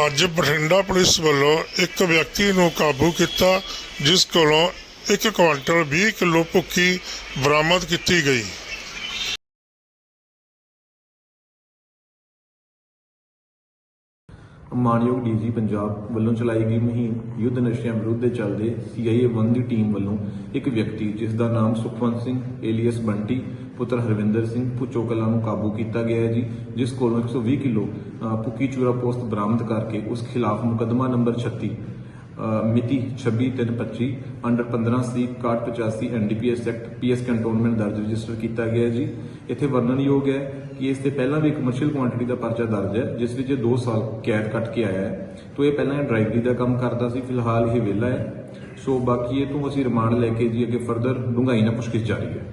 ਅੱਜ ਬਠਿੰਡਾ ਪੁਲਿਸ ਵੱਲੋਂ ਇੱਕ ਵਿਅਕਤੀ ਨੂੰ ਕਾਬੂ ਕੀਤਾ, ਜਿਸ ਕੋਲੋਂ 1 ਕੁਇੰਟਲ 20 ਕਿਲੋ ਭੁੱਕੀ ਬਰਾਮਦ ਕੀਤੀ ਗਈ। ਮਾਨਯੋਗ ਡੀਜੀ ਪੰਜਾਬ ਵੱਲੋਂ ਚਲਾਈ ਗਈ ਮੁਹਿੰਮ ਯੁੱਧ ਨਸ਼ਿਆਂ ਵਿਰੁੱਧ ਦੇ ਚੱਲਦੇ CIA 1 ਦੀ ਟੀਮ ਵੱਲੋਂ ਇੱਕ ਵਿਅਕਤੀ ਜਿਸ ਦਾ ਨਾਮ ਸੁਖਵੰਤ ਸਿੰਘ ਏਲੀਅਸ ਬੰਟੀ ਪੁੱਤਰ ਹਰਵਿੰਦਰ ਸਿੰਘ ਭੁੱਚੋ ਕਲਾਂ ਨੂੰ ਕਾਬੂ ਕੀਤਾ ਗਿਆ ਹੈ ਜੀ, ਜਿਸ ਕੋਲੋਂ 120 ਕਿਲੋ ਭੁੱਕੀ ਚੂਰਾ ਪੋਸਤ ਬਰਾਮਦ ਕਰਕੇ ਉਸ ਖਿਲਾਫ ਮੁਕੱਦਮਾ ਨੰਬਰ 36 ਮਿਤੀ 26/3/25 under 15C 6185 NDPS act PS cantonment ਦਰਜ ਰਜਿਸਟਰ ਕੀਤਾ ਗਿਆ ਹੈ ਜੀ। ਇੱਥੇ ਵਰਣਨਯੋਗ ਹੈ ਕਿ ਇਸ ਤੇ ਪਹਿਲਾਂ ਵੀ ਕਮਰਸ਼ੀਅਲ ਕੁਆਂਟੀਟੀ ਦਾ ਪਰਚਾ ਦਰਜ ਹੈ, ਜਿਸ ਵਿੱਚ 2 ਸਾਲ ਕੈਦ ਕੱਟ ਕੇ ਆਇਆ ਹੈ। ਤੋਂ ਇਹ ਪਹਿਲਾਂ ਡਰਾਈਵਰੀ ਦਾ ਕੰਮ ਕਰਦਾ ਸੀ, ਫਿਲਹਾਲ ਇਹ ਵਿਹਲਾ ਹੈ। ਸੋ ਬਾਕੀ ਇਹ ਤੋਂ ਅਸੀਂ ਰਿਮਾਂਡ ਲੈ ਕੇ ਜੀ ਅੱਗੇ ਫਰਦਰ ਡੂੰਘਾਈ ਨਾਲ ਪੁੱਛਗਿੱਛ ਜਾਰੀ ਹੈ।